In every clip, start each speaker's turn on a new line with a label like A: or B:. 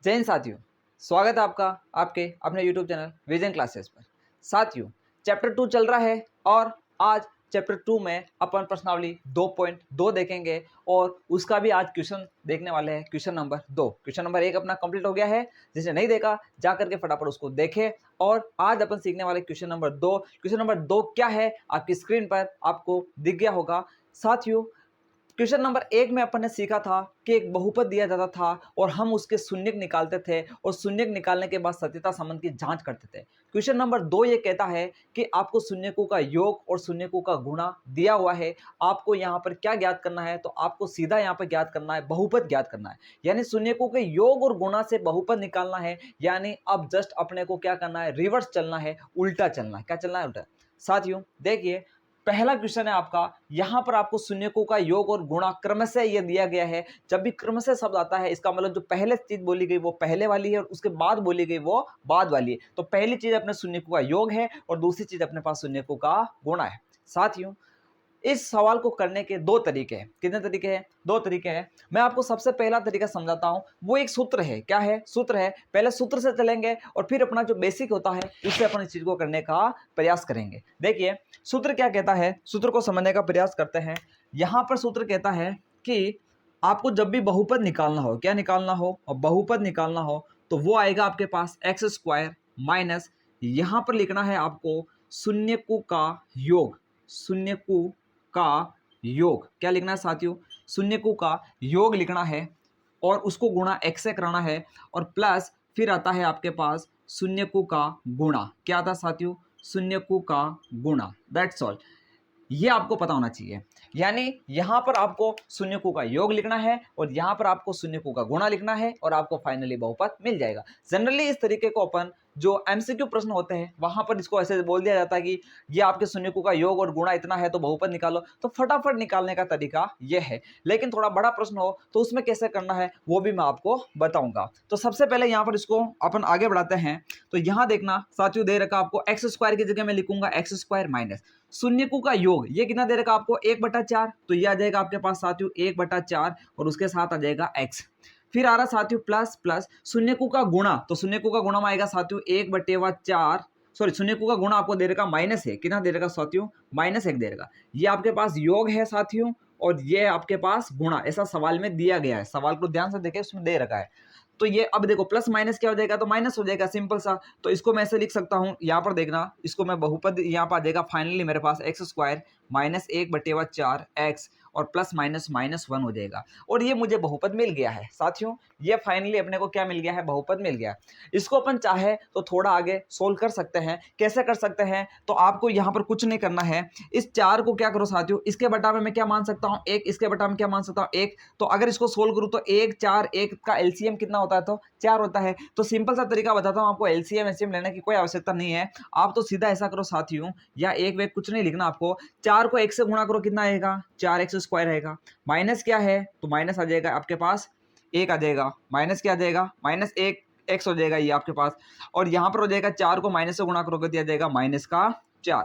A: जय हिंद साथियों, स्वागत है आपका आपके अपने YouTube चैनल विजन क्लासेस पर। साथियों, चैप्टर 2 चल रहा है और आज चैप्टर 2 में अपन प्रश्नावली 2.2 देखेंगे और उसका भी आज क्वेश्चन देखने वाले हैं। क्वेश्चन नंबर 2, क्वेश्चन नंबर 1 अपना कंप्लीट हो गया है। जिसने नहीं देखा जा करके फटाफट उसको देखे। और आज अपन सीखने वाले क्वेश्चन नंबर 2। क्वेश्चन नंबर 2 क्या है आपकी स्क्रीन पर आपको दिख गया होगा। साथियों, क्वेश्चन नंबर 1 में अपन ने सीखा था कि एक बहुपद दिया जाता था और हम उसके शून्यक निकालते थे और शून्यक निकालने के बाद सत्यता संबंध की जांच करते थे। क्वेश्चन नंबर 2 ये कहता है कि आपको शून्यकों का योग और शून्यकों का गुणा दिया हुआ है। आपको यहाँ पर क्या ज्ञात करना है, तो आपको सीधा यहाँ पर ज्ञात करना है, बहुपद ज्ञात करना है। यानी शून्यकों के योग और गुणा से बहुपद निकालना है। यानी अब जस्ट अपने को क्या करना है, रिवर्स चलना है, उल्टा चलना है। क्या चलना है? उल्टा। साथियों देखिए, पहला क्वेश्चन है आपका, यहां पर आपको शून्यकों का योग और गुणा क्रमशः ये दिया गया है। जब भी क्रमशः शब्द आता है इसका मतलब जो पहले चीज बोली गई वो पहले वाली है और उसके बाद बोली गई वो बाद वाली है। तो पहली चीज अपने शून्यकों का योग है और दूसरी चीज अपने पास शून्यकों का गुणा है। साथियों, इस सवाल को करने के दो तरीके हैं। कितने तरीके हैं? दो तरीके हैं। मैं आपको सबसे पहला तरीका समझाता हूं। वो एक सूत्र है। क्या है? सूत्र है। पहले सूत्र से चलेंगे और फिर अपना जो बेसिक होता है उससे अपन इस चीज को करने का प्रयास करेंगे। देखिए सूत्र क्या कहता है, सूत्र को समझने का प्रयास करते हैं। यहां पर सूत्र कहता है कि आपको जब भी बहुपद निकालना हो, क्या निकालना हो, और बहुपद निकालना हो तो वो आएगा आपके पास एक्स स्क्वायर माइनस, यहां पर लिखना है आपको शून्यकों का योग। शून्यकों का योग क्या लिखना है साथियों? शून्यकों का योग लिखना है और उसको गुणा x से कराना है और प्लस फिर आता है आपके पास शून्यकों का गुणा। क्या आता है साथियों? शून्यकों का गुणा। That's all. ये आपको पता होना चाहिए। यानी यहां पर आपको शून्यकों का योग लिखना है और यहां पर आपको शून्यकों का गुणा लिखना है और आपको फाइनली बहुपद मिल जाएगा। जनरली इस तरीके को अपन जो एमसीक्यू प्रश्न होते हैं वहां पर इसको ऐसे बोल दिया जाता है कि ये आपके शून्यकों का योग और गुणा इतना है तो बहुपद निकालो, तो फटाफट निकालने का तरीका ये है। लेकिन थोड़ा बड़ा प्रश्न हो तो उसमें कैसे करना है वो भी मैं आपको बताऊंगा। तो सबसे पहले यहां पर इसको अपन आगे बढ़ाते हैं। तो यहां देखना साथियों, दे रखा आपको एक्स स्क्वायर की जगह मैं लिखूंगा एक्स स्क्वायर माइनस शून्यकों का योग। ये कितना दे रखा आपको? 1/4। तो ये आ जाएगा आपके पास साथियों 1/4 और उसके साथ आ जाएगा x। फिर आ रहा साथियों प्लस प्लस शून्यकों का गुणा। तो शून्यकों का गुणा में आएगा साथियों 1/4। सॉरी, शून्यकों का गुणा आपको दे रखा माइनस है। कितना दे रखा साथियों? -1 दे रखा। ये आपके पास योग है साथियों और ये आपके पास गुणा। ऐसा सवाल में दिया गया है। सवाल को ध्यान से देखें, उसमें दे रखा है। तो ये अब देखो प्लस माइनस क्या हो जाएगा? तो माइनस हो जाएगा, सिंपल सा। तो इसको मैं ऐसे लिख सकता हूं, यहां पर देखना, इसको मैं बहुपद यहां पर आ जाएगा फाइनली मेरे पास एक्स स्क्वायर माइनस 1/4 एक्स और प्लस माइनस -1 हो जाएगा और ये मुझे बहुपद मिल गया है। साथियों ये फाइनली अपने को क्या मिल गया है? बहुपद मिल गया। इसको अपन चाहे तो थोड़ा आगे सोल्व कर सकते हैं। कैसे कर सकते हैं? तो आपको यहाँ पर कुछ नहीं करना है। इस 4 को क्या करो साथियों, इसके बटा में मैं क्या मान सकता हूँ? 1। इसके बटा में क्या मान सकता हूँ? 1। तो अगर इसको सोल्व करूँ तो 1 4 1 का एलसीएम कितना होता है? तो 4 होता है। तो सिंपल सा तरीका बताता हूँ आपको, एलसीएम एलसीएम लेने की कोई आवश्यकता नहीं है। आप तो सीधा ऐसा करो साथियों, या एक वेग कुछ नहीं लिखना आपको। 4 को 1 से गुणा करो, कितना आएगा? 4x स्क्वायर आएगा। माइनस क्या है? तो माइनस आ जाएगा आपके पास 1 आ जाएगा। माइनस क्या आ जाएगा? -1 x हो जाएगा ये आपके पास। और यहाँ पर हो जाएगा 4 को माइनस से गुणा करोगे तो आ जाएगा -4। क्या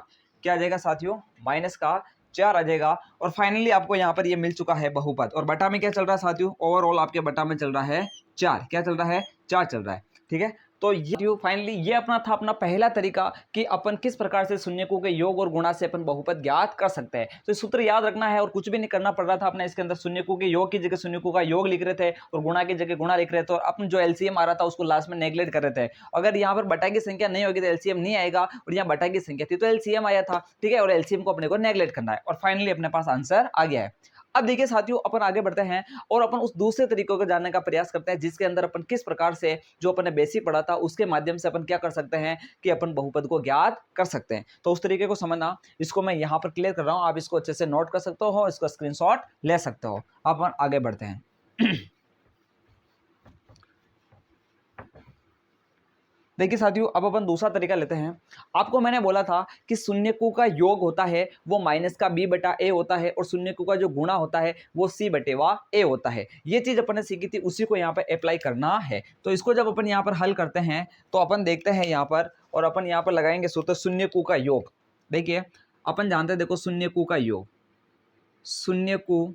A: आ जाएगा साथियों? -4 आ जाएगा। और फाइनली आपको यहाँ पर ये मिल चुका है बहुपद। और बटा में क्या चल रहा है साथियों? ओवरऑल आपके बटा में चल रहा है 4। क्या चल रहा है? 4 चल रहा है। ठीक है, तो ये फाइनली ये अपना था अपना पहला तरीका कि अपन किस प्रकार से शून्यकों के योग और गुणा से अपन बहुपद ज्ञात कर सकते हैं। तो सूत्र याद रखना है और कुछ भी नहीं करना पड़ रहा था अपने। इसके अंदर शून्यकों के योग की जगह शून्यकों का योग लिख रहे थे और गुणा की जगह गुणा लिख रहे थे और अपन जो एलसीएम आ रहा था उसको लास्ट में नेगलेक्ट कर रहे थे। अगर यहाँ पर बटा की संख्या नहीं होगी तो एलसीएम नहीं आएगा और यहाँ बटा की संख्या थी तो एलसीएम आया था। ठीक है, और एलसीएम को अपने को नेगलेक्ट करना है और फाइनली अपने पास आंसर आ गया है। अब देखिए साथियों, अपन आगे बढ़ते हैं और अपन उस दूसरे तरीकों को जानने का प्रयास करते हैं जिसके अंदर अपन किस प्रकार से जो अपन ने बेसिक पढ़ा था उसके माध्यम से अपन क्या कर सकते हैं कि अपन बहुपद को ज्ञात कर सकते हैं। तो उस तरीके को समझना, इसको मैं यहाँ पर क्लियर कर रहा हूँ, आप इसको अच्छे से नोट कर सकते हो, इसको स्क्रीनशॉट ले सकते हो। अपन आगे बढ़ते हैं। देखिए साथियों, अब अपन दूसरा तरीका लेते हैं। आपको मैंने बोला था कि शून्यकों का योग होता है वो माइनस का b/a होता है और शून्यकों का जो गुणा होता है वो c/a होता है। ये चीज अपन ने सीखी थी, उसी को यहाँ पर अप्लाई करना है। तो इसको जब अपन यहाँ पर हल करते हैं तो अपन देखते हैं यहाँ पर, और अपन यहाँ पर लगाएंगे सूत्र शून्यकों का योग। देखिए अपन जानते हैं, देखो शून्यकों का योग, शून्यकों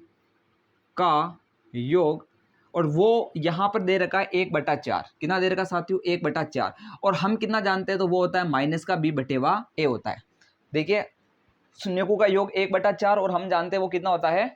A: का योग और वो यहाँ पर दे रखा है 1/4। कितना दे रखा साथियों? 1/4। और हम कितना जानते हैं? तो वो होता है माइनस का b/a होता है। देखिए शून्यकों का योग 1/4 और हम जानते हैं वो कितना होता है?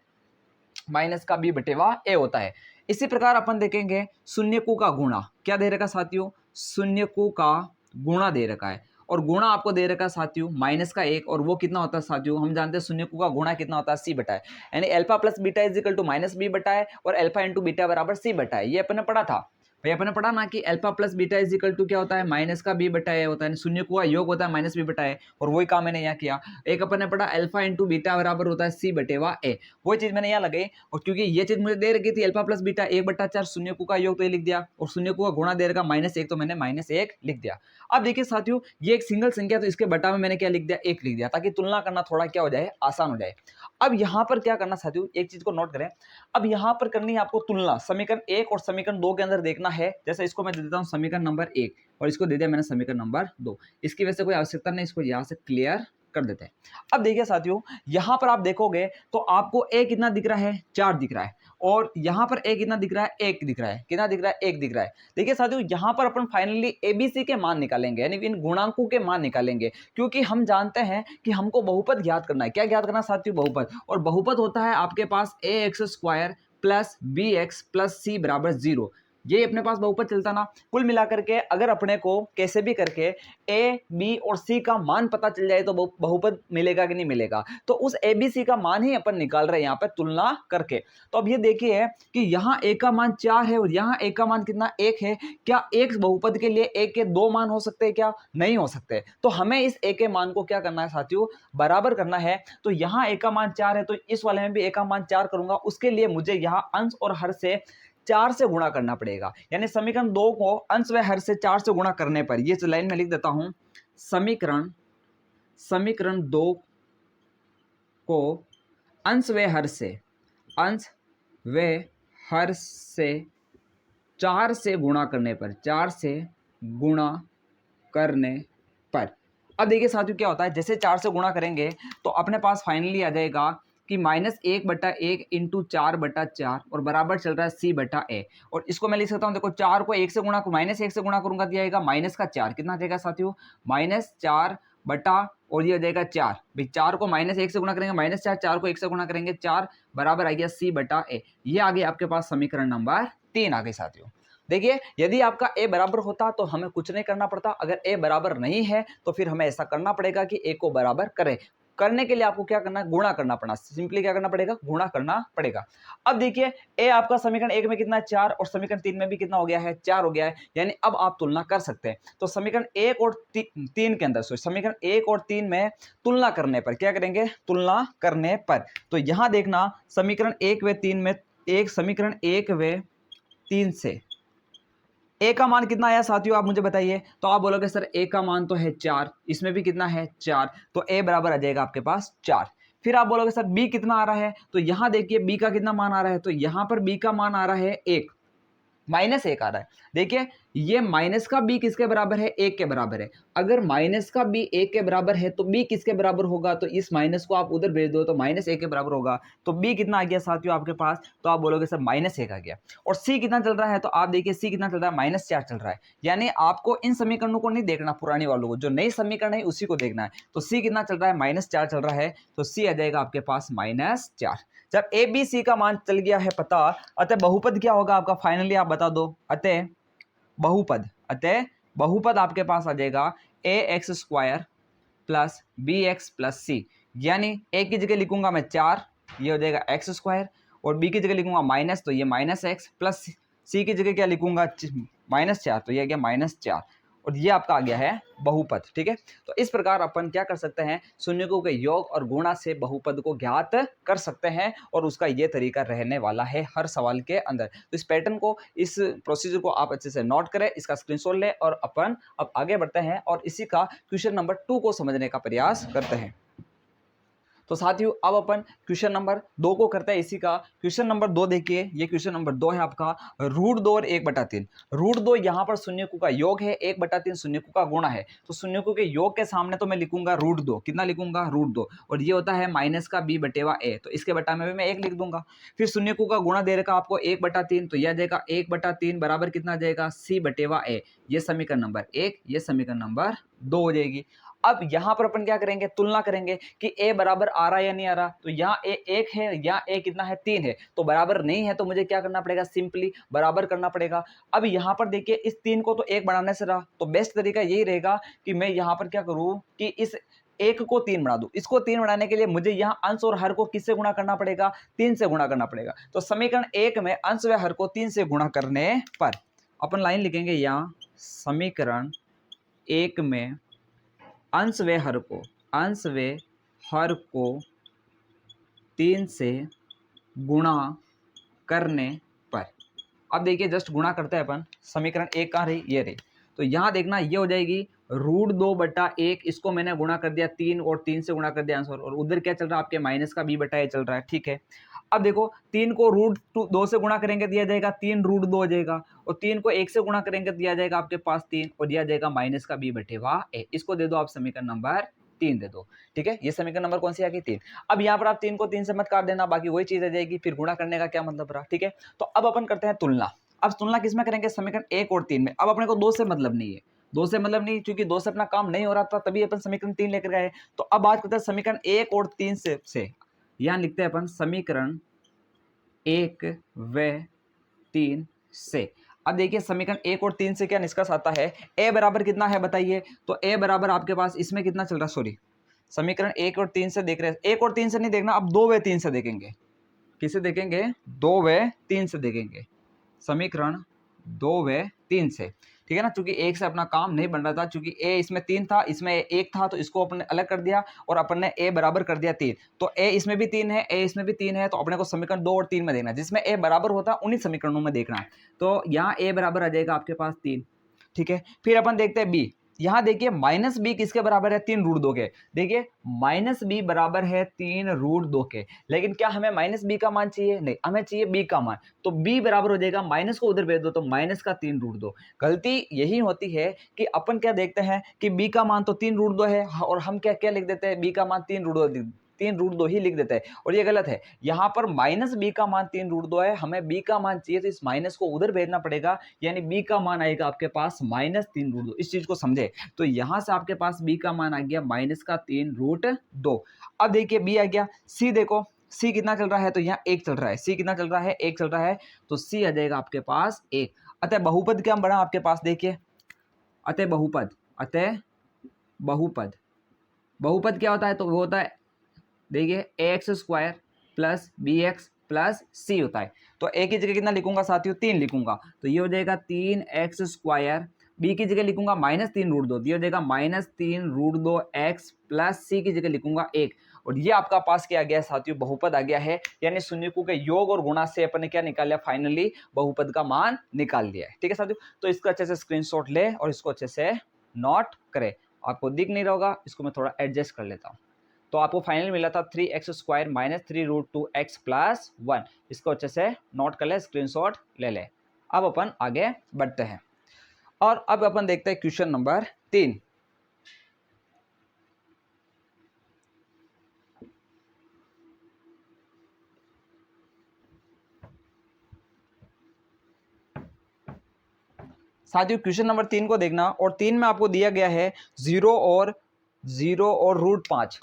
A: माइनस का b/a होता है। इसी प्रकार अपन देखेंगे शून्यकों का गुणा। क्या दे रखा साथियों? शून्यकों का गुणा दे रखा है और गुणा आपको दे रखा है साथियों माइनस का 1 और वो कितना होता है साथियों? हम जानते हैं शून्यकों का गुणा कितना होता है? c/a। यानी alpha plus beta is equal to minus b/a और अल्फा इंटू बीटा बराबर c/a। ये अपन ने पढ़ा था भाई, अपन ने पढ़ा ना कि alpha plus beta is equal to क्या होता है? माइनस का b/a होता है, शून्यकों का योग होता है माइनस b/a और वही काम मैंने यहाँ किया। एक अपन ने पढ़ा अल्फा इंटू बीटा बराबर होता है c/a, वही चीज मैंने यहाँ लगाई। और क्योंकि ये चीज मुझे दे रखी थी अल्फा प्लस बीटा 1/4 शून्यकों का योग, तो ये लिख दिया और शून्यकों का गुणा दे रखा -1 तो मैंने -1 लिख दिया। अब देखिए साथियों ये एक सिंगल संख्या, तो इसके बटा में मैंने क्या लिख दिया? 1 लिख दिया, ताकि तुलना करना थोड़ा क्या हो जाए? आसान हो जाए। अब यहाँ पर क्या करना साथियों, एक चीज को नोट करें। अब यहाँ पर करनी है आपको तुलना समीकरण 1 और समीकरण 2 के अंदर देखना है। जैसे इसको मैं दे देता हूँ समीकरण नंबर 1 और इसको दे दिया मैंने समीकरण नंबर 2। इसकी वजह से कोई आवश्यकता नहीं, इसको यहाँ से क्लियर कर देते हैं। अब देखिए साथियों यहाँ पर आप देखोगे तो आपको a कितना दिख रहा है? 4 दिख रहा है और यहाँ पर a कितना दिख रहा है? 1 दिख रहा है। कितना दिख रहा है? 1 दिख रहा है। देखिए साथियों यहाँ पर अपन फाइनली ABC के मान निकालेंगे, यानी इन गुणांकों के मान निकालेंगे, क्योंकि हम जानते हैं कि हमको बहुपद ज्ञात करना है। क्या ज्ञात करना साथियों? बहुपद। और बहुपद होता है आपके पास ax² plus bx plus c बराबर 0। ये अपने पास बहुपद चलता ना। कुल मिलाकर के अगर अपने को कैसे भी करके a, b और c का मान पता चल जाए तो बहुपद मिलेगा कि नहीं मिलेगा? तो उस a, b, c का मान ही अपन निकाल रहे हैं यहाँ पे तुलना करके। तो अब ये देखिए कि यहाँ a का मान 4 है और यहाँ a का मान कितना? 1 है। क्या एक बहुपद के लिए a के 2 मान हो सकते हैं क्या? नहीं हो सकते। तो हमें इस a के मान को क्या करना है साथियों? बराबर करना है। तो यहाँ a का मान 4 है तो इस वाले में भी a का मान 4 करूंगा। उसके लिए मुझे यहाँ अंश और हर से 4 से गुणा करना पड़ेगा, यानी समीकरण 2 को अंश व हर से 4 से गुणा करने पर, ये लाइन में लिख देता हूं, समीकरण 2 को अंश व हर से 4 से गुणा करने पर, 4 से गुणा करने पर। अब देखिए साथियों क्या होता है, जैसे 4 से गुणा करेंगे तो अपने पास फाइनली आ जाएगा कि -1/1 इंटू 4/4 और बराबर चल रहा है c/a। और इसको मैं लिख सकता हूँ, देखो 4 को 1 से गुणा -1 से गुणा करूंगा तो आएगा -4। कितना देगा साथियों? -4 बटा और ये हो जाएगा 4। भाई 4 को -1 से गुणा करेंगे -4, 4 को 1 से गुणा करेंगे 4, बराबर आ गया c/a। ये आ गया आपके पास समीकरण नंबर 3 आ गई साथियों। देखिए यदि आपका a बराबर होता तो हमें कुछ नहीं करना पड़ता, अगर a बराबर नहीं है तो फिर हमें ऐसा करना पड़ेगा कि a को बराबर करें। करने के लिए आपको क्या करना है? गुणा करना पड़ना, सिंपली क्या करना पड़ेगा? गुणा करना पड़ेगा। अब देखिए a आपका समीकरण 1 में कितना है? 4 और समीकरण 3 में भी कितना हो गया है? 4 हो गया है, यानी अब आप तुलना कर सकते हैं। तो समीकरण 1 और 3 के अंदर, समीकरण 1 और 3 में तुलना करने पर क्या करेंगे? तुलना करने पर तो यहां देखना समीकरण 1 व 3 में, समीकरण 1 व 3 से a का मान कितना आया साथियों? आप मुझे बताइए। तो आप बोलोगे सर a का मान तो है 4, इसमें भी कितना है? 4, तो a बराबर आ जाएगा आपके पास 4। फिर आप बोलोगे सर b कितना आ रहा है? तो यहां देखिए b का कितना मान आ रहा है? तो यहां पर b का मान आ रहा है 1, -1 आ रहा है। देखिए ये माइनस का b किसके बराबर है? 1 के बराबर है। अगर माइनस का b 1 के बराबर है तो b किसके बराबर होगा? तो इस माइनस को आप उधर भेज दो तो -1 के बराबर होगा। तो b कितना आ गया साथियों आपके पास? तो आप बोलोगे सर -1 आ गया। और c कितना चल रहा है? तो आप देखिए c कितना चल रहा है? -4 चल रहा है। यानी आपको इन समीकरणों को नहीं देखना, पुराने वालों को, जो नई समीकरण है उसी को देखना है। तो c कितना चल रहा है? -4 चल रहा है, तो c आ जाएगा आपके पास -4। जब a b c का मान चल गया है पता, अतः बहुपद क्या होगा आपका? फाइनली आप बता दो। अतः बहुपद आपके पास आ जाएगा ax² plus bx plus c, यानी a की जगह लिखूंगा मैं 4, ये हो जाएगा x² और b की जगह लिखूंगा माइनस, तो ये -x प्लस c की जगह क्या लिखूंगा? -4, तो ये आ गया -4 और ये आपका आ गया है बहुपद। ठीक है, तो इस प्रकार अपन क्या कर सकते हैं? शून्यकों के योग और गुणा से बहुपद को ज्ञात कर सकते हैं और उसका ये तरीका रहने वाला है हर सवाल के अंदर। तो इस पैटर्न को, इस प्रोसीजर को आप अच्छे से नोट करें, इसका स्क्रीनशॉट लें और अपन अब आगे बढ़ते हैं और इसी का क्वेश्चन नंबर 2 को समझने का प्रयास करते हैं। तो साथियों अब अपन क्वेश्चन नंबर 2 को करते हैं इसी का। क्वेश्चन नंबर 2 देखिए, ये क्वेश्चन नंबर 2 है आपका, √2 और 1/3। √2 यहाँ पर शून्यकों का योग है, 1/3 शून्यकों का गुणा है। तो शून्यकों के योग के सामने तो मैं लिखूंगा √2, कितना लिखूंगा √2, और ये होता है माइनस का b/a, तो इसके बटा में भी मैं 1 लिख दूंगा। फिर शून्यकों का गुणा दे रखा आपको 1/3, तो यह जाएगा 1/3 बराबर कितना जाएगा c/a। ये समीकरण नंबर 1, ये समीकरण नंबर 2 हो जाएगी। अब यहां पर अपन क्या करेंगे, तुलना करेंगे कि a बराबर आ रहा है या नहीं आ रहा। तो यहाँ a 1 है, यहाँ a कितना है 3 है, तो बराबर नहीं है, तो मुझे क्या करना पड़ेगा, सिंपली बराबर करना पड़ेगा। अब यहाँ पर देखिए इस 3 को तो 1 बनाने से रहा, तो बेस्ट तरीका यही रहेगा कि मैं यहाँ पर क्या करूँ कि इस 1 को 3 बना दूं। इसको 3 बनाने के लिए मुझे यहाँ अंश और हर को किससे गुणा करना पड़ेगा, 3 से गुणा करना पड़ेगा। तो समीकरण 1 में अंश व हर को 3 से गुणा करने पर अपन लाइन लिखेंगे यहाँ, समीकरण 1 में अंश व हर को 3 से गुणा करने पर। अब देखिए जस्ट गुणा करते हैं अपन, समीकरण 1 कहाँ रही, ये रही। तो यहाँ देखना ये हो जाएगी √2/1, इसको मैंने गुणा कर दिया 3 और 3 से गुणा कर दिया आंसर, और उधर क्या चल रहा है आपके माइनस का b/a चल रहा है, ठीक है। अब देखो 3 को √2 से गुणा करेंगे दिया जाएगा 3 √2 हो जाएगा, और 3 को 1 से गुणा करेंगे दिया जाएगा आपके पास 3, और दिया जाएगा माइनस का b/a। इसको दे दो आप समीकरण नंबर 3 दे दो, ठीक है। ये समीकरण नंबर कौन सी आ गई, 3। अब यहाँ पर आप 3 को 3 से मत काट देना, बाकी वही चीज आ जाएगी, फिर गुणा करने का क्या मतलब रहा, ठीक है। तो अब अपन करते हैं तुलना। अब तुलना किसमें करेंगे, समीकरण 1 और 3 में। अब अपने को 2 से मतलब नहीं है, 2 से मतलब नहीं, क्योंकि 2 से अपना काम नहीं हो रहा था, तभी अपन समीकरण 3 लेकर गए। तो अब बात करते हैं समीकरण 1 और 3 से यहाँ लिखते हैं अपन समीकरण 1 व 3 से। अब देखिए समीकरण 1 और 3 से क्या निष्कर्ष आता है, a बराबर कितना है बताइए। तो a बराबर आपके पास इसमें कितना चल रहा है, सॉरी समीकरण 1 और 3 से देख रहे हैं, 1 और 3 से नहीं देखना, अब 2 व 3 से देखेंगे। किसे देखेंगे, 2 व 3 से देखेंगे, समीकरण 2 व 3 से, ठीक है ना। चूंकि 1 से अपना काम नहीं बन रहा था, चूंकि a इसमें 3 था, इसमें 1 था, तो इसको अपने अलग कर दिया और अपन ने a बराबर कर दिया 3। तो a इसमें भी 3 है, a इसमें भी 3 है, तो अपने को समीकरण 2 और 3 में देखना, जिसमें a बराबर होता है उन्हीं समीकरणों में देखना है। तो यहाँ a बराबर आ जाएगा आपके पास 3, ठीक है। फिर अपन देखते हैं b। यहाँ देखिए माइनस बी किसके बराबर है, 3 √2 के। देखिए माइनस बी बराबर है 3 √2 के, लेकिन क्या हमें माइनस बी का मान चाहिए, नहीं, हमें चाहिए बी का मान। तो बी बराबर हो जाएगा, माइनस को उधर भेज दो, तो माइनस का 3 √2। गलती यही होती है कि अपन क्या देखते हैं कि बी का मान तो 3 √2 है, और हम क्या क्या लिख देते हैं, बी का मान 3 √2 ही लिख देते हैं, और ये गलत है। यहाँ पर माइनस बी का मान 3 √2 है, हमें बी का मान चाहिए, तो इस माइनस को उधर भेजना पड़ेगा, यानी बी का मान आएगा आपके पास -3 √2। इस चीज को समझे, तो यहां से आपके पास बी का मान आ गया माइनस का 3 √2। अब देखिए बी आ गया। सी देखो, सी कितना चल रहा है, तो यहाँ 1 चल रहा है, सी कितना चल रहा है, 1 चल रहा है, तो सी आ जाएगा आपके पास 1। अतः बहुपद क्या बना आपके पास, देखिए अतः बहुपद बहुपद क्या होता है, तो वो होता है देखिए ax² plus bx plus c होता है। तो a की जगह कितना लिखूंगा साथियों, 3 लिखूंगा, तो ये हो जाएगा 3x²। b की जगह लिखूंगा -3 √2, ये हो जाएगा -3 √2x प्लस c की जगह लिखूंगा 1। और ये आपका पास क्या आ गया साथियों, बहुपद आ गया है, यानी शून्यकों के योग और गुणा से अपन ने क्या निकाल लिया, फाइनली बहुपद का मान निकाल लिया है, ठीक है साथियों। तो इसका अच्छे से स्क्रीनशॉट ले और इसको अच्छे से नोट करें। आपको दिख नहीं रहा होगा, इसको मैं थोड़ा एडजस्ट कर लेता हूँ। तो आपको फाइनल मिला था 3x² -3 √2x प्लस 1। इसको अच्छे से नोट कर ले, स्क्रीनशॉट ले ले। अब अपन आगे बढ़ते हैं, और अब अपन देखते हैं क्वेश्चन नंबर 3। साथियों क्वेश्चन नंबर 3 को देखना, और 3 में आपको दिया गया है 0 और √5,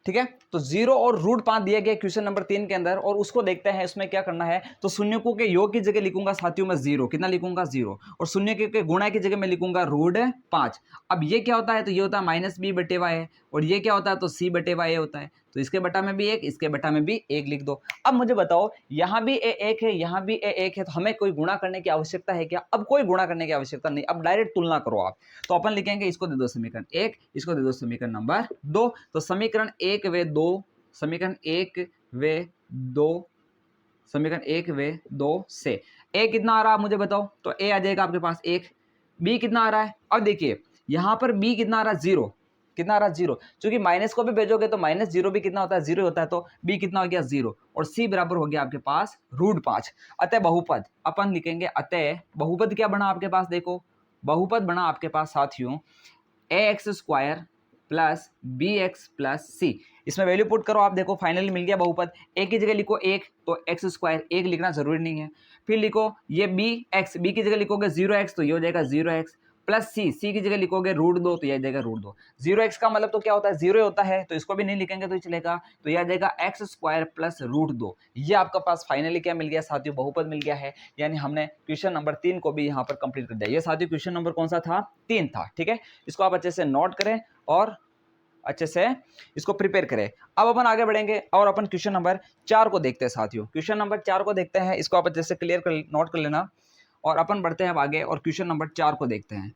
A: ठीक है। तो 0 और √5 दिया गया क्वेश्चन नंबर 3 के अंदर, और उसको देखते हैं इसमें क्या करना है। तो शून्यकों के योग की जगह लिखूंगा साथियों मैं 0, कितना लिखूंगा 0, और शून्य के गुणा की जगह मैं लिखूंगा √5। अब ये क्या होता है, तो ये होता है -b/a, और ये क्या होता है, तो c/a होता है। तो इसके बटा में भी 1, इसके बटा में भी 1 लिख दो। अब मुझे बताओ, यहाँ भी a1 है, यहाँ भी a1 है, तो हमें कोई गुणा करने की आवश्यकता है क्या? अब कोई गुणा करने की आवश्यकता नहीं, अब डायरेक्ट तुलना करो आप। तो अपन लिखेंगे, इसको दे दो समीकरण 1, इसको दे दो समीकरण नंबर 2। तो समीकरण 1 व 2, समीकरण 1 व 2, समीकरण 1 व 2 से a कितना आ रहा है मुझे बताओ। तो a आ जाएगा आपके पास 1, b कितना आ रहा है। अब देखिए यहाँ पर b कितना आ रहा है, 0, कितना आ रहा है, 0, क्योंकि माइनस को भी भेजोगे तो -0 भी कितना होता है, 0 होता है, तो b कितना हो गया, 0, और c बराबर हो गया आपके पास √5। अतः बहुपद अपन लिखेंगे, अतः बहुपद क्या बना आपके पास, देखो बहुपद बना आपके पास साथियों ax² plus bx plus c। इसमें वैल्यू पुट करो आप, देखो फाइनली मिल गया बहुपद। a की जगह लिखो 1, तो x², 1 लिखना जरूरी नहीं है। फिर लिखो ये bx, b की जगह लिखोगे 0x, तो ये हो जाएगा 0x प्लस c की जगह लिखोगे √2, तो ये आ जाएगा √2। 0x का मतलब तो क्या होता है, 0 होता है, तो इसको भी नहीं लिखेंगे तो चलेगा, तो ये आ जाएगा x² प्लस √2। ये आपका पास फाइनली क्या मिल गया साथियों, बहुपद मिल गया है। यानी हमने क्वेश्चन नंबर 3 को भी यहाँ पर कंप्लीट कर दिया। ये साथियों क्वेश्चन नंबर कौन सा था, 3 था, ठीक है। इसको आप अच्छे से नोट करें और अच्छे से इसको प्रिपेयर करें। अब अपन आगे बढ़ेंगे और अपन क्वेश्चन नंबर 4 को देखते हैं साथियों। क्वेश्चन नंबर 4 को देखते हैं, इसको आप अच्छे से क्लियर कर नोट कर लेना, और अपन बढ़ते हैं अब आगे और क्वेश्चन नंबर 4 को देखते हैं।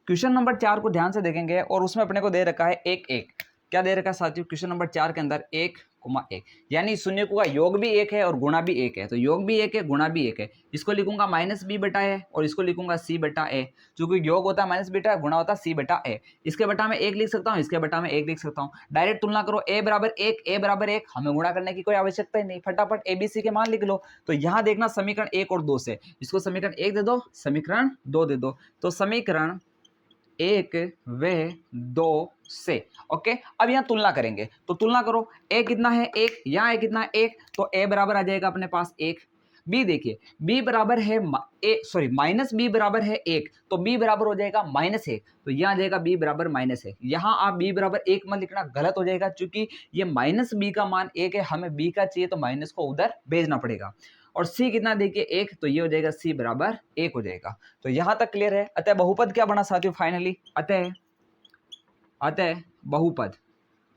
A: क्वेश्चन नंबर 4 को ध्यान से देखेंगे और उसमें अपने को दे रखा है 1 1। क्या दे रखा है साथियों, क्वेश्चन नंबर 4 के अंदर 1, 1, यानी शून्य का योग भी 1 है और गुणा भी 1 है, तो योग भी 1 है, गुणा भी 1 है। इसको लिखूंगा -b/a और इसको लिखूंगा c/a, क्योंकि योग होता है -b, गुणा होता है c/a। इसके बटा में 1 लिख सकता हूँ, इसके बटा में 1 लिख सकता हूँ। डायरेक्ट तुलना करो, a बराबर 1, a बराबर 1, हमें गुणा करने की कोई आवश्यकता ही नहीं, फटाफट abc के मान लिख लो। तो यहाँ देखना समीकरण 1 और 2 से, इसको समीकरण 1 दे दो, समीकरण 2 दे दो, तो समीकरण 1 व 2 से। ओके, अब यहाँ तुलना करेंगे, तो तुलना करो, a कितना है 1, यहाँ a कितना है 1, तो a बराबर आ जाएगा अपने पास 1। b देखिए, b बराबर है -b बराबर है 1, तो b बराबर हो जाएगा -1, तो यहाँ आ जाएगा b बराबर -1। यहाँ आप b बराबर 1 मत लिखना, गलत हो जाएगा, क्योंकि ये -b का मान 1 है, हमें b का चाहिए, तो माइनस को उधर भेजना पड़ेगा। और c कितना देखिए 1, तो ये हो जाएगा c बराबर 1 हो जाएगा। तो यहां तक क्लियर है। अतः बहुपद क्या बना साथियों फाइनली, अतः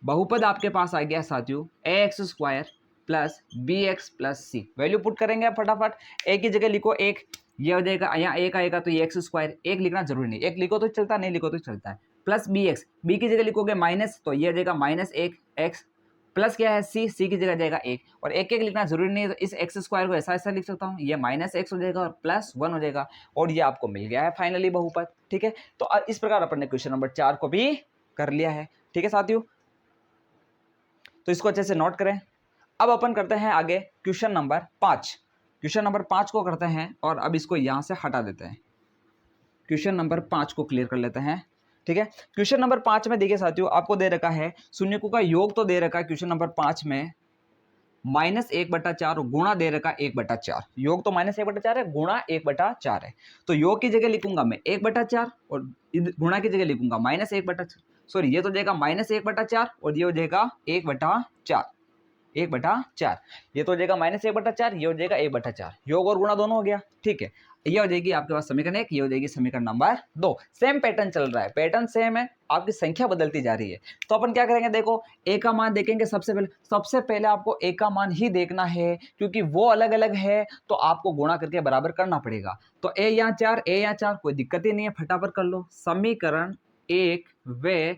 A: बहुपद आपके पास आ गया साथियों ax² plus bx plus c। Value put करेंगे आप फटाफट। a की जगह लिखो 1, ये हो जाएगा, यहाँ 1 आएगा, तो ये x², 1 लिखना जरूरी नहीं, 1 लिखो तो चलता, नहीं लिखो तो चलता है, प्लस bx, b की जगह लिखोगे माइनस, तो ये हो जाएगा -1x, प्लस क्या है c की जगह जाएगा 1, और 1 1 लिखना जरूरी नहीं है, तो इस x² को ऐसा ऐसा लिख सकता हूँ, ये -x हो जाएगा और +1 हो जाएगा, और ये आपको मिल गया है फाइनली बहुपद। ठीक है, तो इस प्रकार अपन ने क्वेश्चन नंबर 4 को भी कर लिया है। ठीक है साथियों, तो इसको अच्छे से नोट करें। अब अपन करते हैं आगे क्वेश्चन नंबर 5। क्वेश्चन नंबर 5 को करते हैं और अब इसको यहां से हटा देते हैं। क्वेश्चन नंबर 5 को क्लियर कर लेते हैं। ठीक है, क्वेश्चन नंबर 5 में देखिए साथियों, आपको दे रखा है शून्यकों का योग, तो दे रखा है क्वेश्चन नंबर 5 में -1/4 गुणा दे रखा 1/4। योग तो -1/4 है, गुणा 1/4 है, तो योग की जगह लिखूंगा मैं 1/4 और गुणा की जगह लिखूंगा -1/4, सॉरी ये तो जाएगा -1/4 और ये हो जाएगा 1/4, 1/4, ये तो हो जाएगा -1/4, ये हो जाएगा 1/4, योग और गुणा दोनों हो गया। ठीक है, ये हो जाएगी आपके पास समीकरण 1, ये हो जाएगी समीकरण नंबर 2। सेम पैटर्न चल रहा है, पैटर्न सेम है, आपकी संख्या बदलती जा रही है। तो अपन क्या करेंगे, देखो ए का मान देखेंगे सबसे पहले आपको ए का मान ही देखना है, क्योंकि वो अलग अलग है, तो आपको गुणा करके बराबर करना पड़ेगा। तो ए यहाँ 4, ए यहाँ 4, कोई दिक्कत ही नहीं है, फटाफट कर लो। समीकरण 1 व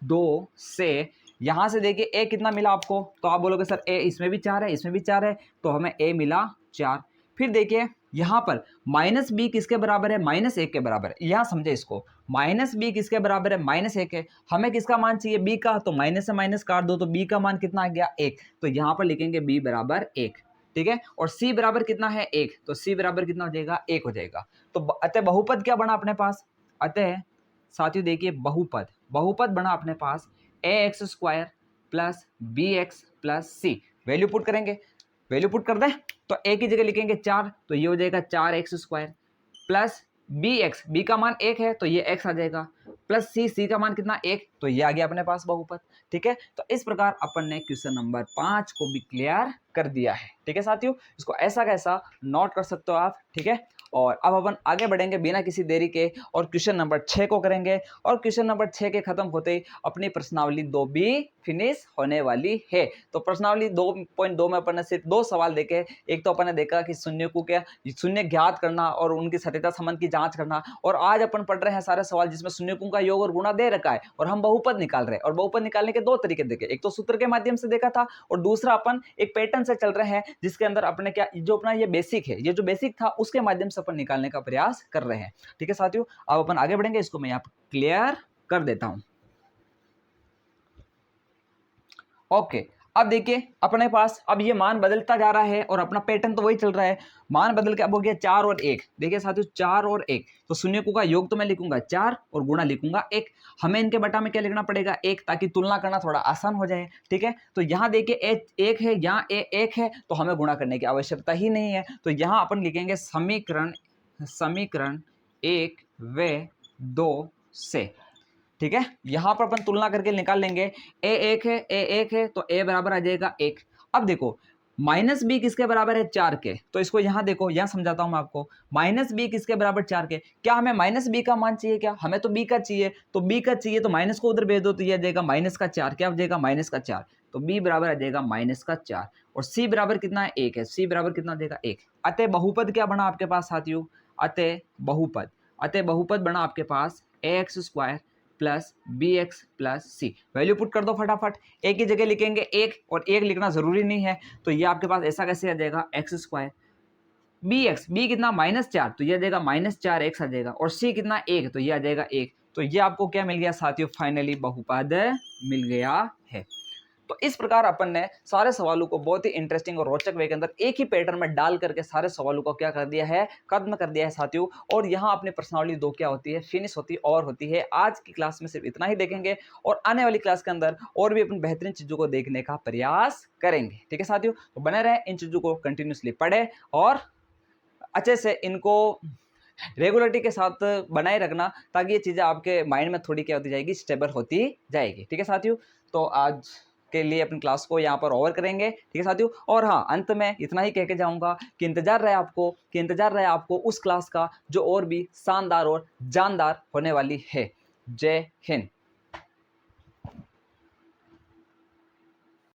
A: 2 से यहां से देखिए ए कितना मिला आपको, तो आप बोलोगे सर ए इसमें भी 4 है, इसमें भी 4 है, तो हमें ए मिला 4। फिर देखिए यहां पर -b किसके बराबर है, -1 के बराबर है। यहां समझे इसको, -b किसके बराबर है, -1 है। हमें किसका मान चाहिए, b का, तो माइनस से माइनस काट दो, तो b का मान कितना आ गया 1, तो यहां पर लिखेंगे b बराबर 1। ठीक है, और c बराबर कितना है 1, तो c बराबर कितना हो जाएगा 1 हो जाएगा। तो अतः बहुपद क्या बना अपने पास, अतः साथियों देखिए बहुपद बना अपने पास ax² plus bx plus c। Value put करेंगे, वैल्यू पुट कर दें, तो a की जगह लिखेंगे 4, तो ये हो जाएगा 4x² प्लस bx, b का मान 1 है, तो ये x आ जाएगा, प्लस c का मान कितना 1, तो ये आ गया अपने पास बहुपद। ठीक है, तो इस प्रकार अपन ने क्वेश्चन नंबर 5 को भी क्लियर कर दिया है। ठीक है साथियों, इसको ऐसा कैसा नोट कर सकते हो आप। ठीक है, और अब अपन आगे बढ़ेंगे बिना किसी देरी के और क्वेश्चन नंबर 6 को करेंगे, और क्वेश्चन नंबर 6 के खत्म होते ही अपनी प्रश्नावली 2 भी फिनिश होने वाली है। तो प्रश्नावली 2.2 में अपन ने सिर्फ 2 सवाल देखे। एक तो अपन ने देखा कि शून्य ज्ञात करना और उनकी सत्यता संबंध की जांच करना, और आज अपन पढ़ रहे हैं सारे सवाल जिसमें शून्यकों का योग और गुणा दे रखा है और हम बहुपद निकाल रहे हैं। और बहुपद निकालने के 2 तरीके देखे, एक तो सूत्र के माध्यम से देखा था, और दूसरा अपन एक पैटर्न से चल रहे हैं जिसके अंदर अपने क्या जो अपना ये बेसिक है, ये जो बेसिक था उसके माध्यम से से अपन निकालने का प्रयास कर रहे हैं। ठीक है साथियों, अब अपन आगे बढ़ेंगे, इसको मैं यहाँ पर क्लियर कर देता हूं। ओके, अब देखिए अपने पास अब ये मान बदलता जा रहा है और अपना पैटर्न तो वही चल रहा है। मान बदल के अब हो गया 4 और 1। देखिए साथियों 4 और 1, तो शून्यकों का योग तो मैं लिखूंगा 4 और गुणा लिखूंगा 1। हमें इनके बटा में क्या लिखना पड़ेगा 1, ताकि तुलना करना थोड़ा आसान हो जाए। ठीक है, तो यहाँ देखिए 1 है, यहाँ 1 है, तो हमें गुणा करने की आवश्यकता ही नहीं है। तो यहाँ अपन लिखेंगे समीकरण 1 व 2 से। ठीक है, यहां पर अपन तुलना करके निकाल लेंगे। a1 है, a1 है, तो a बराबर आ जाएगा 1। अब देखो माइनस बी किसके बराबर है 4 के, तो इसको यहां देखो, यहां समझाता हूं मैं आपको। माइनस बी किसके बराबर 4 के, क्या हमें माइनस बी का मान चाहिए? क्या हमें तो बी का चाहिए, तो बी का चाहिए तो माइनस को उधर भेज दो, तो यह आ जाएगा माइनस का 4। क्या हो जाएगा माइनस का 4, तो बी बराबर आ जाएगा माइनस का 4। और सी बराबर कितना है 1 है, सी बराबर कितना देगा 1। अतः बहुपद क्या बना आपके पास साथियों, अतः बहुपद बना आपके पास ax² plus b x plus c. Value put कर दो फटाफट, एक ही जगह लिखेंगे 1, और 1 लिखना जरूरी नहीं है, तो ये आपके पास ऐसा कैसे आ जाएगा x², बी कितना -4, तो ये आ जाएगा -4x आ जाएगा, और सी कितना 1, तो ये आ जाएगा 1। तो ये आपको क्या मिल गया साथियों, फाइनली बहुपद मिल गया है। तो इस प्रकार अपन ने सारे सवालों को बहुत ही इंटरेस्टिंग और रोचक वे के अंदर एक ही पैटर्न में डाल करके सारे सवालों को क्या कर दिया है, खत्म कर दिया है साथियों। और यहाँ अपनी पर्सनालिटी 2 क्या होती है, फिनिश होती है और होती है। आज की क्लास में सिर्फ इतना ही देखेंगे, और आने वाली क्लास के अंदर और भी अपन बेहतरीन चीजों को देखने का प्रयास करेंगे। ठीक है साथियों, तो बने रहे, इन चीजों को कंटिन्यूसली पढ़े और अच्छे से इनको रेगुलरिटी के साथ बनाए रखना, ताकि ये चीज़ें आपके माइंड में थोड़ी क्या होती जाएगी, स्टेबल होती जाएगी। ठीक है साथियों, तो आज के लिए अपनी क्लास को यहाँ पर ओवर करेंगे। ठीक है साथियों, और हाँ, अंत में इतना ही कह के जाऊँगा कि इंतजार रहे आपको उस क्लास का जो और भी शानदार और जानदार होने वाली है। जय हिंद।